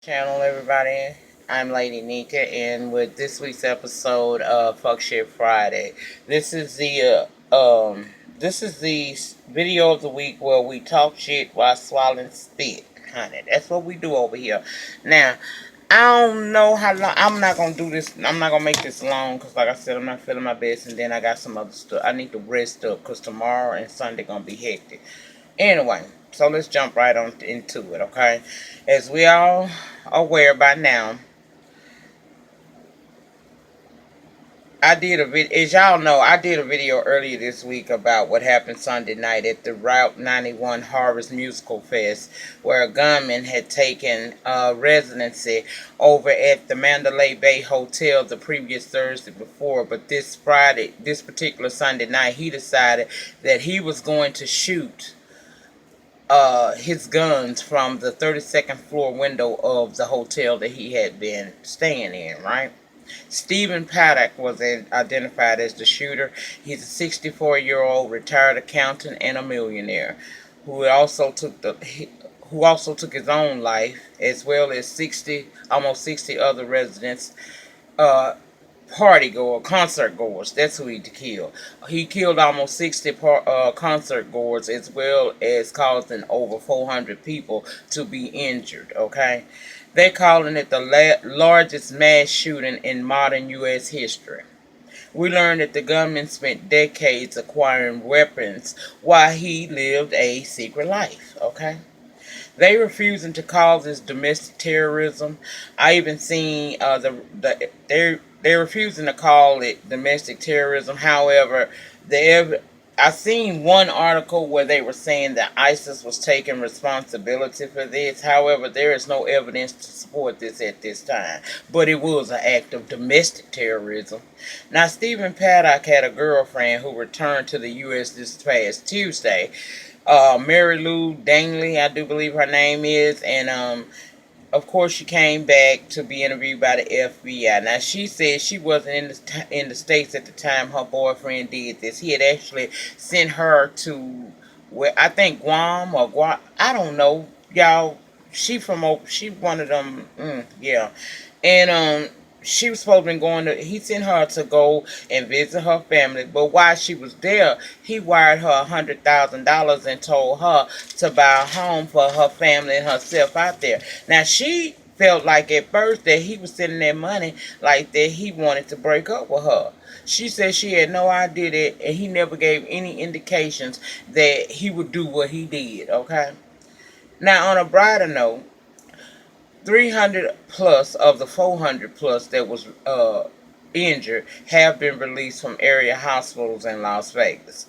Channel, everybody. I'm Lady Nika, and with this week's episode of Fuck Shit Friday, this is the video of the week where we talk shit while swallowing spit, honey. That's what we do over here. Now, I don't know how long. I'm not gonna do this. I'm not gonna make this long because, like I said, I'm not feeling my best, and then I got some other stuff. I need to rest up because tomorrow and Sunday gonna be hectic. Anyway, so let's jump right on into it, okay? As we all aware by now, as y'all know, I did a video earlier this week about what happened Sunday night at the Route 91 Harvest Musical Fest, where a gunman had taken residency over at the Mandalay Bay Hotel the previous Thursday before. But this particular Sunday night, he decided that he was going to shoot his guns from the 32nd floor window of the hotel that he had been staying in, right? Stephen Paddock was identified as the shooter. He's a 64-year-old retired accountant and a millionaire who also took his own life, as well as almost 60 other residents, uh, concert goers. That's who he killed. He killed almost 60 concert goers, as well as causing over 400 people to be injured. Okay, they're calling it the largest mass shooting in modern U.S. history. We learned that the gunman spent decades acquiring weapons while he lived a secret life. Okay. They refusing to call this domestic terrorism. I even seen they're refusing to call it domestic terrorism. However, I seen one article where they were saying that ISIS was taking responsibility for this. However, there is no evidence to support this at this time. But it was an act of domestic terrorism. Now, Stephen Paddock had a girlfriend who returned to the U.S. this past Tuesday. Mary Lou Dangley, I do believe her name is, and of course she came back to be interviewed by the FBI. Now she said she wasn't in the States at the time her boyfriend did this. He had actually sent her to where I think Guam or Guam. I don't know, y'all. She one of them. Yeah, and she was supposed to be going to. He sent her to go and visit her family, but while she was there, he wired her $100,000 and told her to buy a home for her family and herself out there. Now she felt like at first that he was sending that money like that he wanted to break up with her. She said she had no idea that, and he never gave any indications that he would do what he did. Okay. Now on a brighter note, 300 plus of the 400 plus that was injured have been released from area hospitals in Las Vegas.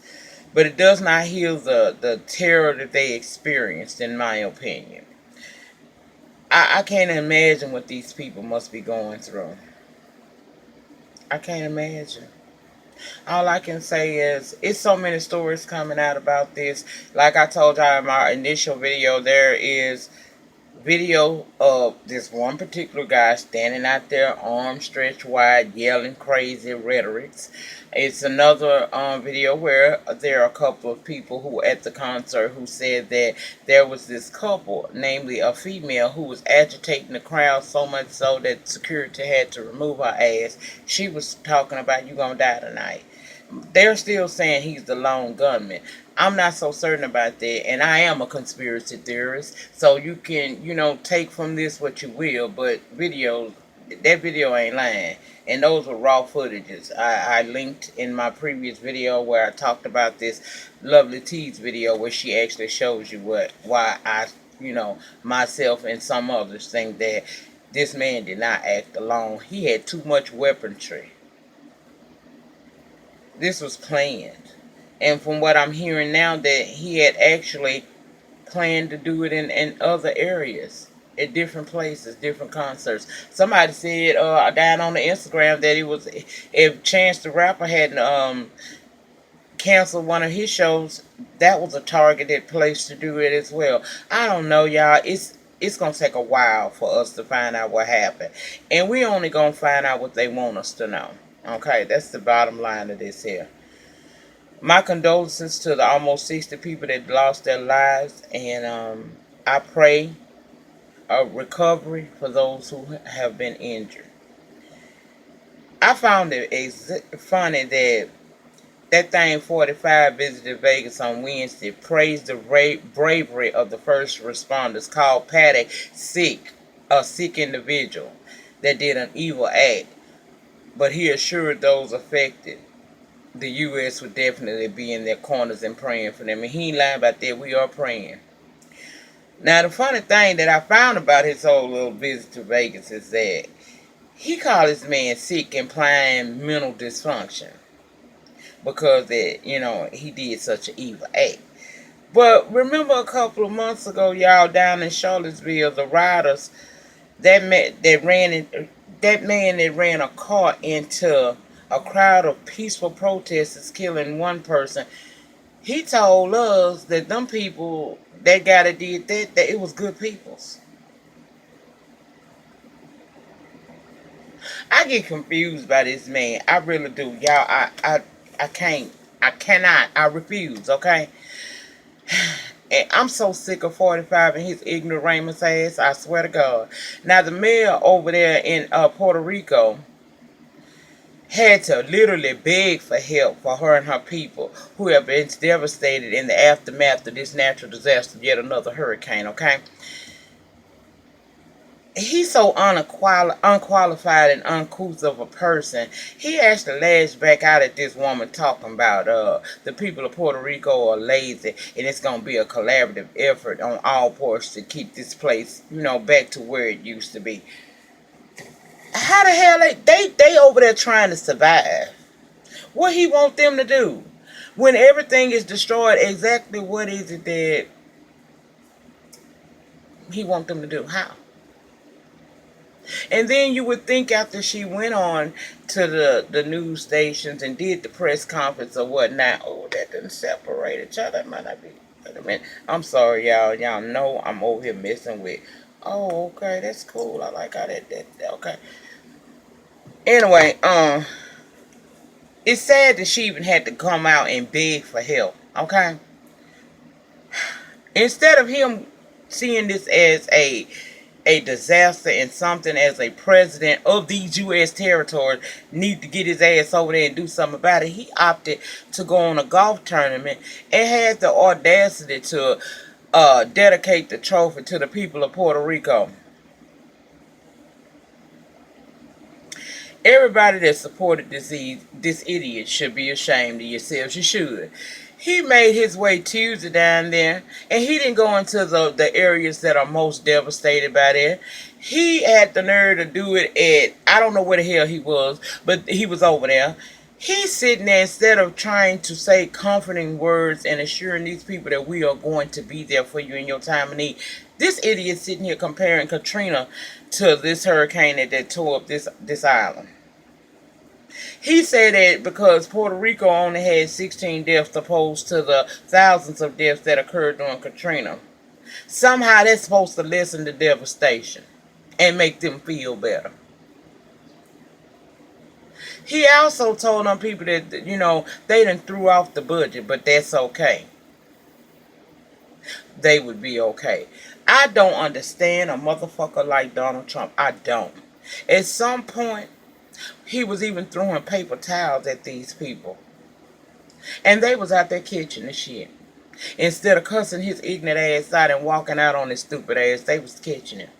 But it does not heal the terror that they experienced, in my opinion. I can't imagine what these people must be going through. I can't imagine. All I can say is it's so many stories coming out about this. Like I told y'all in my initial video, there is video of this one particular guy standing out there, arms stretched wide, yelling crazy rhetorics. It's another video where there are a couple of people who were at the concert who said that there was this couple, namely a female, who was agitating the crowd so much so that security had to remove her ass. She was talking about, "You gonna die tonight." They're still saying he's the lone gunman. I'm not so certain about that, and I am a conspiracy theorist, so you can, take from this what you will, but that video ain't lying, and those were raw footages. I linked in my previous video where I talked about this Lovely T's video where she actually shows you why I, myself and some others think that this man did not act alone. He had too much weaponry. This was planned. And from what I'm hearing now, that he had actually planned to do it in other areas, at different places, different concerts. Somebody said down on the Instagram that if Chance the Rapper hadn't canceled one of his shows, that was a targeted place to do it as well. I don't know, y'all. It's gonna take a while for us to find out what happened, and we only gonna find out what they want us to know. Okay, that's the bottom line of this here. My condolences to the almost 60 people that lost their lives, and I pray a recovery for those who have been injured. I found it funny that that thing 45 visited Vegas on Wednesday, praised the bravery of the first responders, called Patty a sick individual that did an evil act, but he assured those affected the U.S. would definitely be in their corners and praying for them. And he ain't lying about that. We are praying. Now, the funny thing that I found about his whole little visit to Vegas is that he called this man sick, implying mental dysfunction because he did such an evil act. But remember a couple of months ago, y'all, down in Charlottesville, the rioters that man that ran a car into a crowd of peaceful protesters, killing one person. He told us that them people, that guy that did that it was good peoples. I get confused by this man. I really do, y'all. I can't. I cannot. I refuse. Okay. And I'm so sick of 45 and his ignoramus ass. I swear to God. Now the mayor over there in Puerto Rico had to literally beg for help for her and her people who have been devastated in the aftermath of this natural disaster, yet another hurricane. Okay. He's so unqualified and uncouth of a person. He actually lashed back out at this woman talking about the people of Puerto Rico are lazy and it's going to be a collaborative effort on all parts to keep this place, back to where it used to be. How the hell they over there trying to survive? What he want them to do? When everything is destroyed, exactly what is it that he want them to do? How? And then you would think after she went on to the news stations and did the press conference or whatnot, oh, that didn't separate each other. That might not be. Wait a minute. I'm sorry, y'all. Y'all know I'm over here messing with. Oh, okay, that's cool. I like how that okay. Anyway, it's sad that she even had to come out and beg for help. Okay. Instead of him seeing this as a disaster and something, as a president of these U.S. territories need to get his ass over there and do something about it, he opted to go on a golf tournament and had the audacity to dedicate the trophy to the people of Puerto Rico. Everybody that supported this idiot should be ashamed of yourselves. You should. He made his way Tuesday down there, and he didn't go into the areas that are most devastated by that. He had the nerve to do it at, I don't know where the hell he was, but he was over there. He's sitting there, instead of trying to say comforting words and assuring these people that we are going to be there for you in your time of need. This idiot sitting here comparing Katrina to this hurricane that tore up this island. He said that because Puerto Rico only had 16 deaths opposed to the thousands of deaths that occurred during Katrina, somehow that's supposed to lessen the devastation and make them feel better. He also told them people that, they done threw off the budget, but that's okay. They would be okay. I don't understand a motherfucker like Donald Trump. I don't. At some point, he was even throwing paper towels at these people. And they was out there catching the shit. Instead of cussing his ignorant ass out and walking out on his stupid ass, they was catching him.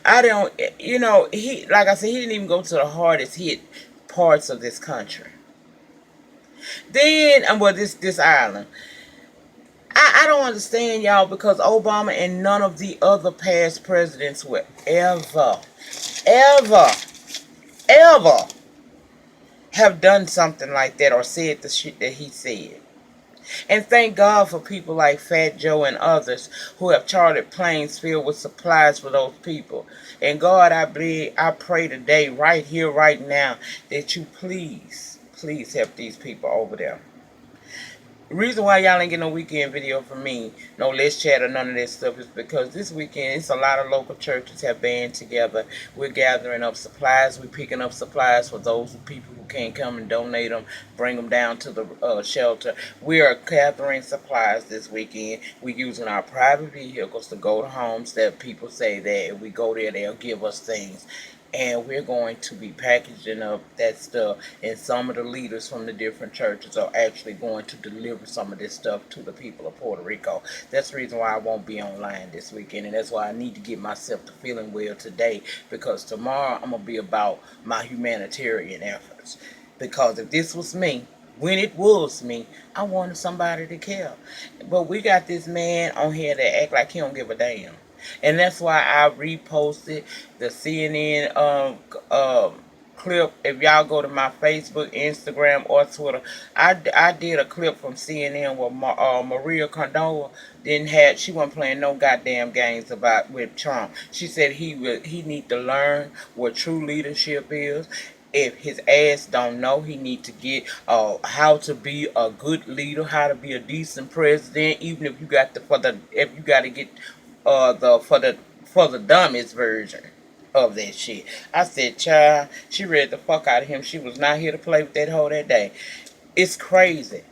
I don't, he, like I said, he didn't even go to the hardest hit parts of this country. Then, this island. I don't understand, y'all, because Obama and none of the other past presidents were ever have done something like that or said the shit that he said. And thank God for people like Fat Joe and others who have chartered planes filled with supplies for those people. And God, I pray today, right here, right now, that you please help these people over there. The reason why y'all ain't getting no weekend video from me, no Let's Chat or none of that stuff, is because this weekend, it's a lot of local churches have band together. We're gathering up supplies. We're picking up supplies for those people who people can come and donate them, bring them down to the shelter. We are gathering supplies this weekend. We're using our private vehicles to go to homes that people say that if we go there, they'll give us things. And we're going to be packaging up that stuff, and some of the leaders from the different churches are actually going to deliver some of this stuff to the people of Puerto Rico. That's the reason why I won't be online this weekend, and that's why I need to get myself to feeling well today, because tomorrow I'm going to be about my humanitarian efforts. Because if this was me, when it was me, I wanted somebody to care. But we got this man on here that act like he don't give a damn. And that's why I reposted the CNN clip. If y'all go to my Facebook, Instagram, or Twitter, I did a clip from CNN where Maria Condola she wasn't playing no goddamn games about with Trump. She said he need to learn what true leadership is. If his ass don't know, he need to get how to be a good leader, how to be a decent president. Even if you got if you got to get the for the dumbest version of that shit. I said, child, she read the fuck out of him. She was not here to play with that hoe that day. It's crazy.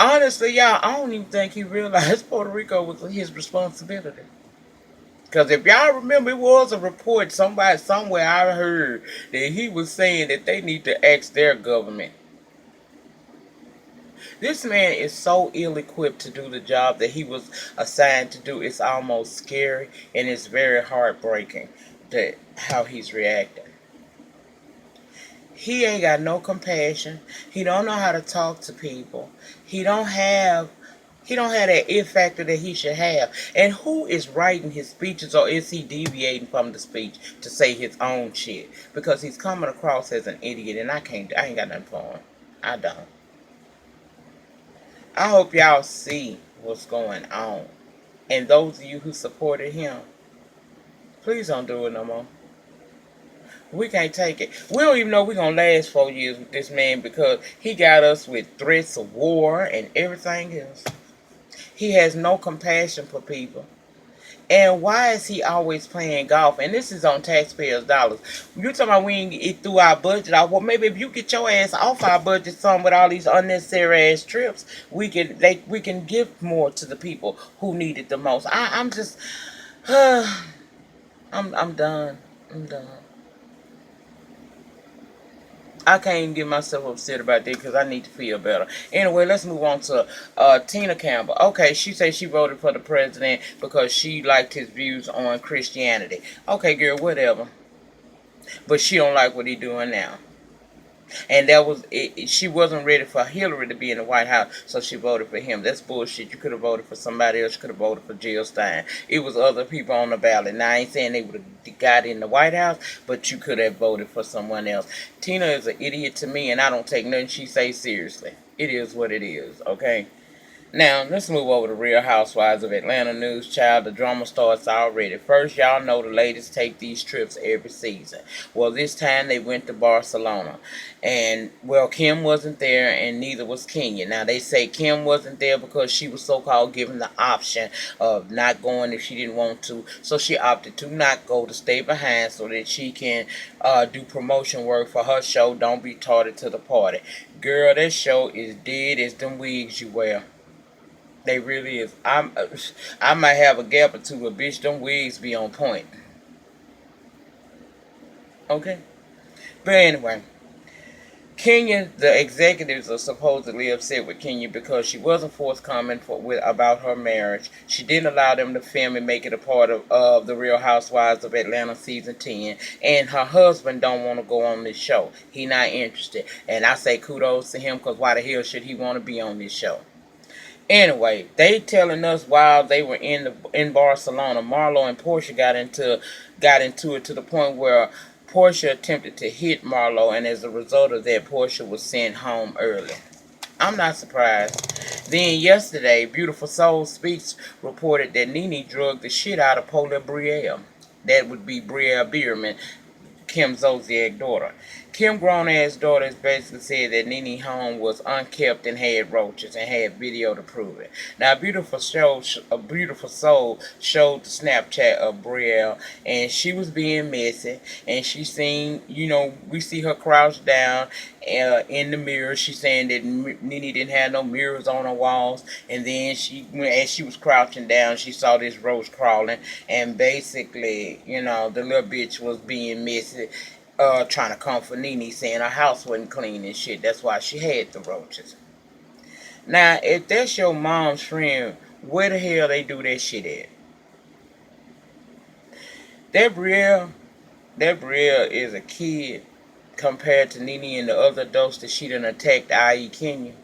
Honestly, y'all, I don't even think he realized Puerto Rico was his responsibility. Because if y'all remember, it was a report somebody somewhere I heard that he was saying that they need to ask their government. This man is so ill-equipped to do the job that he was assigned to do. It's almost scary, and it's very heartbreaking that how he's reacting. He ain't got no compassion. He don't know how to talk to people. He don't have that it factor that he should have. And who is writing his speeches, or is he deviating from the speech to say his own shit? Because he's coming across as an idiot, and I ain't got nothing for him. I don't. I hope y'all see what's going on. And those of you who supported him, please don't do it no more. We can't take it. We don't even know we're going to last 4 years with this man, because he got us with threats of war and everything else. He has no compassion for people. And why is he always playing golf? And this is on taxpayers' dollars. You talking about we ain't get through our budget? Well, maybe if you get your ass off our budget some with all these unnecessary ass trips, we can give more to the people who need it the most. I'm just, I'm done. I'm done. I can't even get myself upset about that because I need to feel better. Anyway, let's move on to Tina Campbell. Okay, she said she voted for the president because she liked his views on Christianity. Okay, girl, whatever. But she don't like what he doing now. And that was it. She wasn't ready for Hillary to be in the White House, so she voted for him. That's bullshit. You could have voted for somebody else. You could have voted for Jill Stein. It was other people on the ballot. Now, I ain't saying they would have got in the White House, but you could have voted for someone else. Tina is an idiot to me, and I don't take nothing she says seriously. It is what it is, okay? Now, let's move over to Real Housewives of Atlanta news, child. The drama starts already. First, y'all know the ladies take these trips every season. Well, this time they went to Barcelona. And, well, Kim wasn't there, and neither was Kenya. Now, they say Kim wasn't there because she was so-called given the option of not going if she didn't want to. So she opted to not go, to stay behind so that she can do promotion work for her show, Don't Be Tardy to the Party. Girl, that show is dead as them wigs you wear. They really is. I might have a gap or two, but bitch, them wigs be on point. Okay? But anyway, Kenya, the executives are supposedly upset with Kenya because she wasn't forthcoming about her marriage. She didn't allow them to film and make it a part of the Real Housewives of Atlanta season 10. And her husband don't want to go on this show. He not interested. And I say kudos to him, because why the hell should he want to be on this show? Anyway, they telling us while they were in Barcelona, Marlo and Portia got into it to the point where Portia attempted to hit Marlo, and as a result of that, Portia was sent home early. I'm not surprised. Then yesterday, Beautiful Soul Speaks reported that Nene drugged the shit out of Paula Brielle. That would be Brielle Bierman, Kim Zolciak's daughter. Kim grown ass daughters basically said that Nene home was unkept and had roaches and had video to prove it. Now, a beautiful soul showed the Snapchat of Brielle, and she was being messy, and she seen, we see her crouched down in the mirror. She's saying that Nene didn't have no mirrors on her walls, and then as she was crouching down, she saw this roach crawling, and basically, the little bitch was being messy, trying to comfort Nene, saying her house wasn't clean and shit. That's why she had the roaches. Now, if that's your mom's friend, where the hell they do that shit at? That Brielle, that Brielle is a kid compared to Nene and the other adults that she done attacked, i.e. Kenya.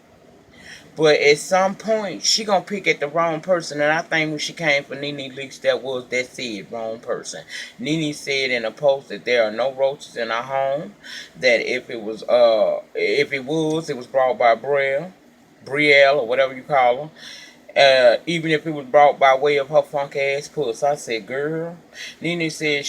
But at some point, she gonna pick at the wrong person, and I think when she came for Nene Leaks, that said wrong person. Nene said in a post that there are no roaches in our home. That if it was brought by Brielle, or whatever you call her. Even if it was brought by way of her funk ass puss. I said, girl. Nene said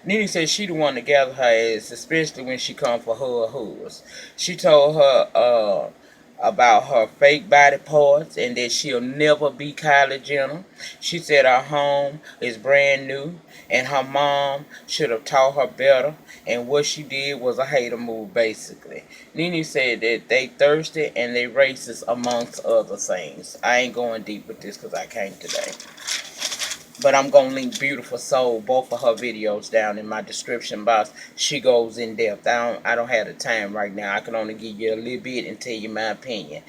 Nene said she the one to gather her ass, especially when she come for her or hers. She told her about her fake body parts and that she'll never be Kylie Jenner. She said her home is brand new and her mom should have taught her better, and what she did was a hater move basically. Nene said that they thirsty and they racist amongst other things. I ain't going deep with this because I came today. But I'm going to link Beautiful Soul, both of her videos down in my description box. She goes in depth. I don't have the time right now. I can only give you a little bit and tell you my opinion.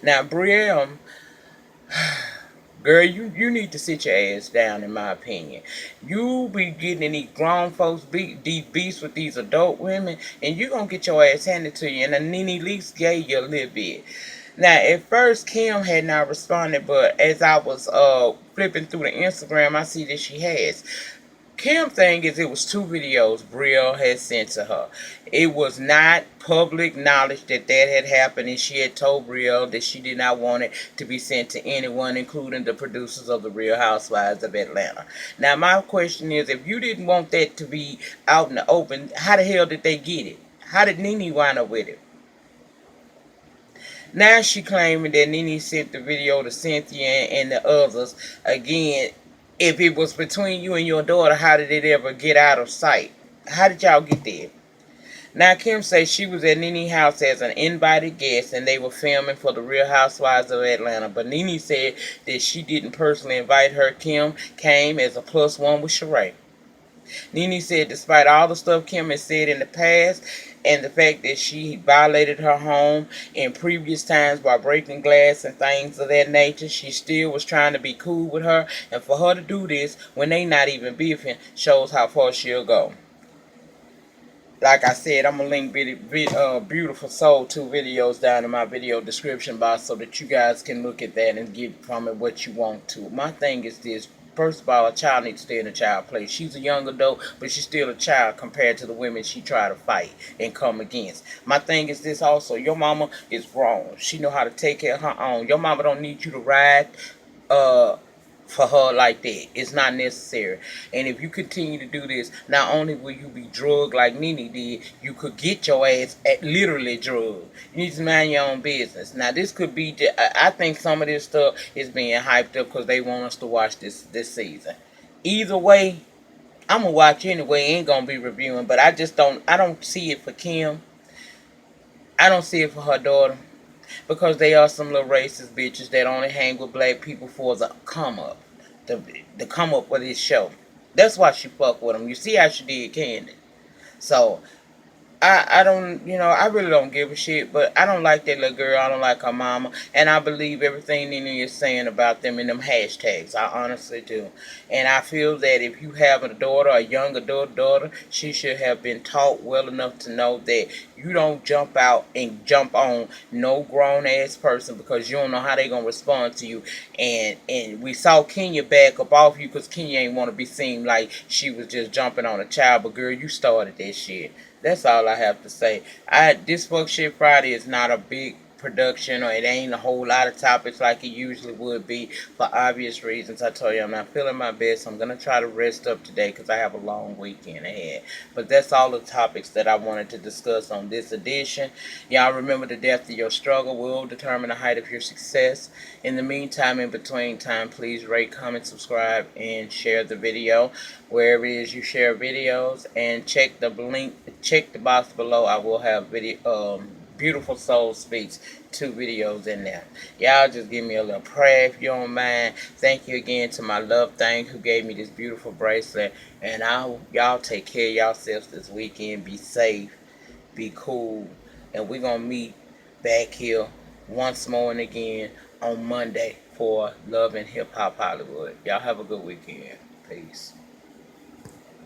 Now, Brielle, girl, you need to sit your ass down in my opinion. You be getting in these grown folks these beats with these adult women, and you going to get your ass handed to you. And then Nene Leakes gave you a little bit. Now, at first, Kim had not responded, but as I was flipping through the Instagram, I see that she has. Kim thing is it was 2 videos Brielle had sent to her. It was not public knowledge that had happened, and she had told Brielle that she did not want it to be sent to anyone, including the producers of The Real Housewives of Atlanta. Now, my question is, if you didn't want that to be out in the open, how the hell did they get it? How did Nene wind up with it? Now she claiming that Nene sent the video to Cynthia and the others. Again, if it was between you and your daughter, how did it ever get out of sight? How did y'all get there? Now Kim says she was at Nene's house as an invited guest and they were filming for the Real Housewives of Atlanta. But Nene said that she didn't personally invite her. Kim came as a plus one with Sheree. Nene said despite all the stuff Kim has said in the past and the fact that she violated her home in previous times by breaking glass and things of that nature, she still was trying to be cool with her. And for her to do this when they not even beefing shows how far she'll go. Like I said, I'm going to link Beautiful Soul 2 videos down in my video description box so that you guys can look at that and get from it what you want to. My thing is this. First of all, a child needs to stay in a child place. She's a young adult, but she's still a child compared to the women she try to fight and come against. My thing is this also. Your mama is grown. She know how to take care of her own. Your mama don't need you to ride for her like that. It's not necessary. And if you continue to do this, not only will you be drugged like Nene did, you could get your ass literally drugged. You need to mind your own business. Now this could be, I think some of this stuff is being hyped up because they want us to watch this season. Either way, I'm going to watch anyway. Ain't going to be reviewing, but I don't see it for Kim. I don't see it for her daughter. Because they are some little racist bitches that only hang with black people for the come up. The come up with this show. That's why she fuck with them. You see how she did Candy. So I don't, I really don't give a shit, but I don't like that little girl. I don't like her mama, and I believe everything Nene is saying about them in them hashtags. I honestly do. And I feel that if you have a daughter, a young adult daughter, she should have been taught well enough to know that you don't jump out and jump on no grown-ass person because you don't know how they going to respond to you. And we saw Kenya back up off you because Kenya ain't want to be seen like she was just jumping on a child, but girl, you started that shit. That's all I have to say. This Fuck Shit Friday is not a big production, or it ain't a whole lot of topics like it usually would be for obvious reasons. I told you I'm not feeling my best. I'm going to try to rest up today because I have a long weekend ahead. But that's all the topics that I wanted to discuss on this edition. Y'all remember, the depth of your struggle will determine the height of your success. In the meantime, in between time, please rate, comment, subscribe, and share the video wherever it is you share videos. And check the link, check the box below. I will have video, Beautiful Soul Speaks, 2 videos in there. Y'all just give me a little prayer if you don't mind. Thank you again to my love thing who gave me this beautiful bracelet. And y'all take care of yourselves this weekend. Be safe, be cool, and we're gonna meet back here once more and again on Monday for Love and Hip Hop Hollywood. Y'all have a good weekend. Peace.